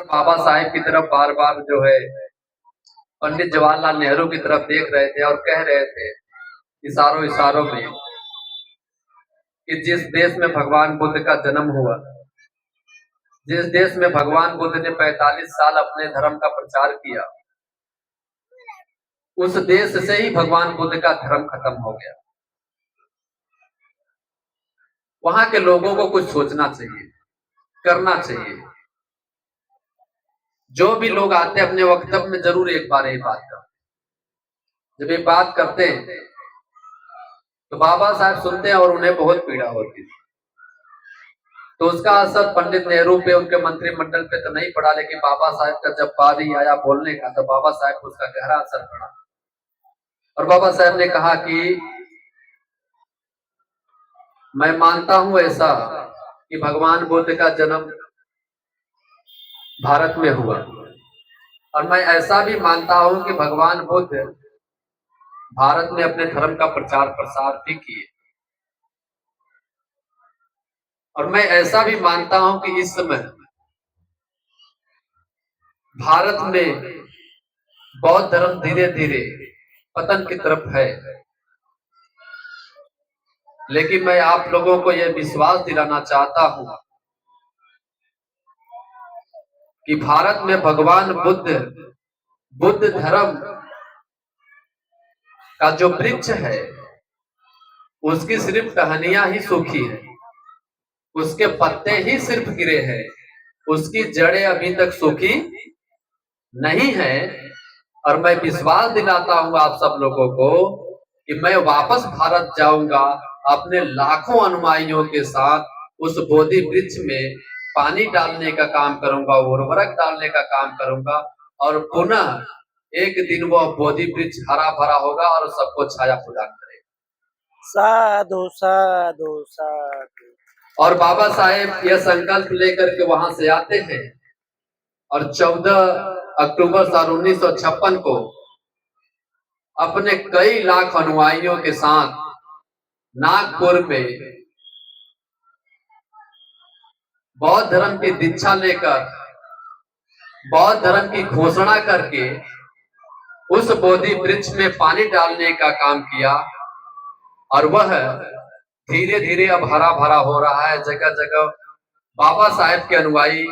बाबा साहेब की तरफ बार बार जो है पंडित जवाहरलाल नेहरू की तरफ देख रहे थे और कह रहे थे इशारों इशारों में कि जिस देश में भगवान बुद्ध का जन्म हुआ, जिस देश में भगवान बुद्ध ने 45 साल अपने धर्म का प्रचार किया, उस देश से ही भगवान बुद्ध का धर्म खत्म हो गया। वहां के लोगों को कुछ सोचना चाहिए, करना चाहिए। जो भी लोग आते अपने वक्तव्य में जरूर एक बार ये बात करते। जब ये बात करते हैं तो बाबा साहब सुनते हैं और उन्हें बहुत पीड़ा होती थी। तो उसका असर पंडित नेहरू पे, उनके मंत्रिमंडल पे तो नहीं पड़ा, लेकिन बाबा साहब का जब बारी आया बोलने का तो बाबा साहब को उसका गहरा असर पड़ा। और बाबा साहब ने कहा कि मैं मानता हूं ऐसा कि भगवान बुद्ध का जन्म भारत में हुआ, और मैं ऐसा भी मानता हूं कि भगवान बुद्ध भारत में अपने धर्म का प्रचार प्रसार भी किए। और मैं ऐसा भी मानता हूं कि इस समय भारत में बौद्ध धर्म धीरे धीरे पतन की तरफ है। लेकिन मैं आप लोगों को यह विश्वास दिलाना चाहता हूं कि भारत में भगवान बुद्ध धर्म का जो वृक्ष है उसकी सिर्फ टहनियां ही सूखी है, उसके पत्ते ही सिर्फ गिरे हैं, उसकी जड़ें अभी तक सूखी नहीं है। और मैं विश्वास दिलाता हूं आप सब लोगों को कि मैं वापस भारत जाऊंगा अपने लाखों अनुयायियों के साथ, उस बोधि वृक्ष में पानी डालने का काम करूंगा, उर्वरक डालने का काम करूंगा, और पुनः एक दिन वह बोधि वृक्ष हरा भरा होगा और सबको छाया प्रदान करेगा। साधु साधु साधु। और बाबा साहेब यह संकल्प लेकर के वहां से आते हैं और 14 अक्टूबर साल 1956 को अपने कई लाख अनुयायियों के साथ नागपुर में बौद्ध धर्म की दीक्षा लेकर, बौद्ध धर्म की घोषणा करके उस बोधि वृक्ष में पानी डालने का काम किया। और वह धीरे धीरे अब हरा भरा हो रहा है। जगह जगह बाबा साहेब के अनुयायी,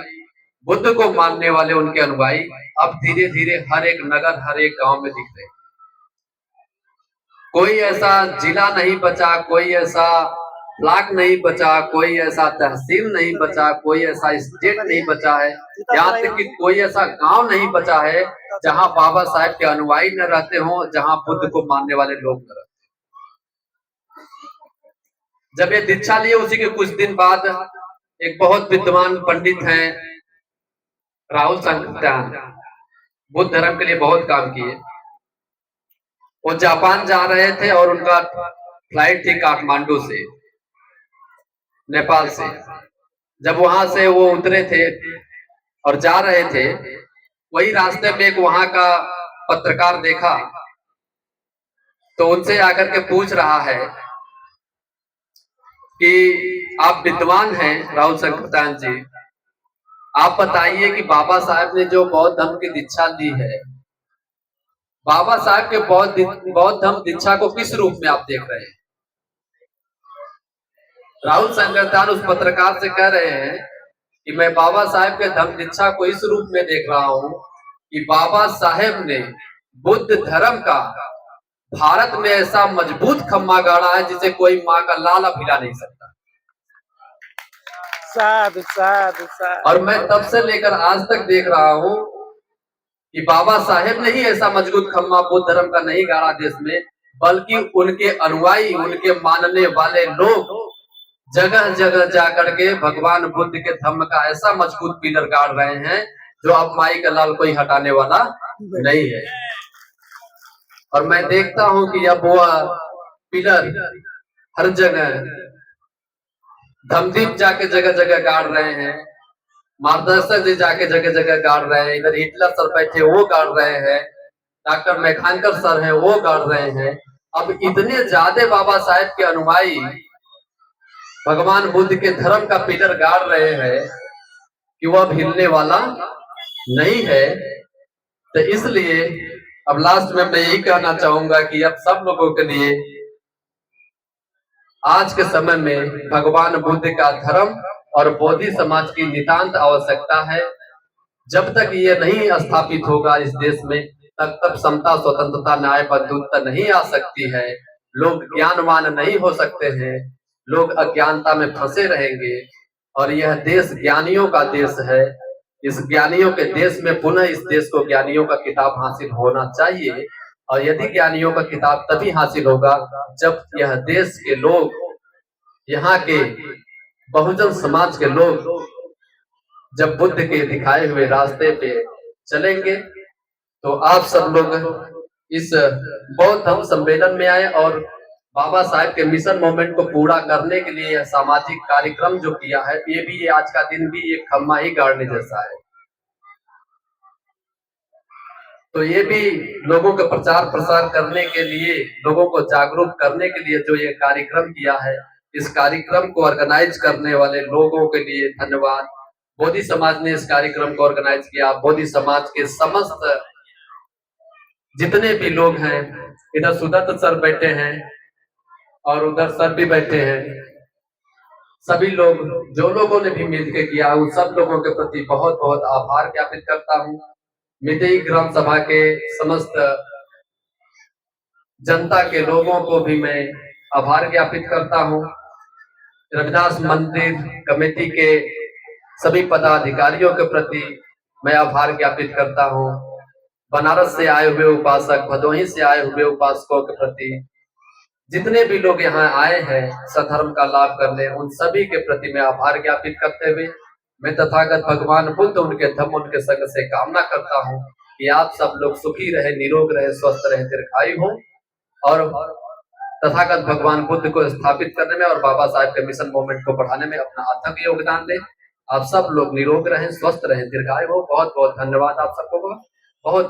बुद्ध को मानने वाले उनके अनुयायी अब धीरे धीरे हर एक नगर, हर एक गांव में दिख रहे। कोई ऐसा जिला नहीं बचा, कोई ऐसा ब्लॉक नहीं बचा, कोई ऐसा तहसील नहीं बचा, कोई ऐसा स्टेट नहीं बचा है, यहाँ तक कि कोई ऐसा गांव नहीं बचा है जहां बाबा साहेब के अनुयायी न रहते हों, जहां बुद्ध को मानने वाले लोग न रहते। जब ये दीक्षा लिए उसी के कुछ दिन बाद एक बहुत विद्वान पंडित हैं राहुल संकृत्यान, बुद्ध धर्म के लिए बहुत काम किए, वो जापान जा रहे थे और उनका फ्लाइट थी काठमांडू से, नेपाल से। जब वहां से वो उतरे थे और जा रहे थे, वही रास्ते में एक वहां का पत्रकार देखा, तो उनसे आकर के पूछ रहा है कि आप विद्वान हैं राहुल संकृत्यान जी, आप बताइए कि बाबा साहब ने जो बौद्ध धर्म की दीक्षा दी है, बाबा साहब के बौद्ध धर्म दीक्षा को किस रूप में आप देख रहे हैं? राहुल संकृत्यान उस पत्रकार से कह रहे हैं कि मैं बाबा साहब के धर्म दीक्षा को इस रूप में देख रहा हूं कि बाबा साहब ने बुद्ध धर्म का भारत में ऐसा मजबूत खम्मा गाड़ा है जिसे कोई माँ का लाला भिला नहीं सकता। साधु साधु साधु। और मैं तब से लेकर आज तक देख रहा हूं कि बाबा साहेब ने ही ऐसा मजबूत खम्मा बुद्ध धर्म का नहीं गाड़ा देश में, बल्कि उनके अनुयायी, उनके मानने वाले लोग जगह जगह जाकर के भगवान बुद्ध के धर्म का ऐसा मजबूत पिलर गाड़ रहे हैं जो अब माई का लाल कोई हटाने वाला नहीं है। और मैं देखता हूं कि अब वह पिलर हर जगह, धमदीप जाके जगह जगह गाड़ रहे हैं, मार्गदर्शक जी जाके जगह जगह गाड़ रहे हैं, इधर हिटलर सर बैठे वो गाड़ रहे हैं, डॉक्टर मैखानकर सर हैं वो गाड़ रहे हैं। अब इतने ज्यादा बाबा साहेब के अनुयायी भगवान बुद्ध के धर्म का पिलर गाड़ रहे हैं कि वह हिलने वाला नहीं है। तो इसलिए अब लास्ट में मैं यही कहना चाहूंगा कि अब सब लोगों के लिए आज के समय में भगवान बुद्ध का धर्म और बोधि समाज की नितांत आवश्यकता है। जब तक ये नहीं स्थापित होगा इस देश में, तब तक समता, स्वतंत्रता, न्याय, बंधुत्व नहीं आ सकती है। लोग ज्ञानवान नहीं हो सकते हैं, लोग अज्ञानता में फंसे रहेंगे। और यह देश ज्ञानियों का देश है। इस ज्ञानियों के देश में पुनः इस देश को ज्ञानियों का खिताब हासिल होना चाहिए। और यदि ज्ञानियों का खिताब तभी हासिल होगा जब यह देश के लोग, यहाँ के बहुजन समाज के लोग जब बुद्ध के दिखाए हुए रास्ते पे चलेंगे। तो आप सब लोग इस बौद्ध धम्म सम्मेलन में आए और बाबा साहेब के मिशन मूवमेंट को पूरा करने के लिए यह सामाजिक कार्यक्रम जो किया है, ये भी आज का दिन भी एक खम्मा ही गाड़ने जैसा है। तो ये भी लोगों के प्रचार प्रसार करने के लिए, लोगों को जागरूक करने के लिए जो ये कार्यक्रम किया है, इस कार्यक्रम को ऑर्गेनाइज करने वाले लोगों के लिए धन्यवाद। बोधि समाज ने इस कार्यक्रम को ऑर्गेनाइज किया। बोधि समाज के समस्त जितने भी लोग हैं, इधर सुदत्त सर बैठे हैं और उधर सर भी बैठे हैं, सभी लोग जो लोगों ने भी मिलकर किया, उन सब लोगों के प्रति बहुत बहुत आभार ज्ञापित करता हूँ। मितेई ग्राम सभा के समस्त जनता के लोगों को भी मैं आभार ज्ञापित करता हूँ। रविदास मंदिर कमेटी के सभी पदाधिकारियों के प्रति मैं आभार ज्ञापित करता हूँ। बनारस से आए हुए उपासक, भदोही से आए हुए उपासकों के प्रति, जितने भी लोग यहाँ आए हैं सधर्म का लाभ करने, उन सभी के प्रति मैं आभार ज्ञापित करते हुए मैं तथागत भगवान बुद्ध, उनके धम्म, उनके संग से कामना करता हूँ कि आप सब लोग सुखी रहे, निरोग रहे, स्वस्थ रहे, दीर्घायु हो और तथागत भगवान बुद्ध को स्थापित करने में और बाबा साहेब के मिशन मूवमेंट को बढ़ाने में अपना अथक योगदान दें। आप सब लोग निरोग रहें, स्वस्थ रहें, दीर्घायु हो। बहुत बहुत धन्यवाद आप सबको।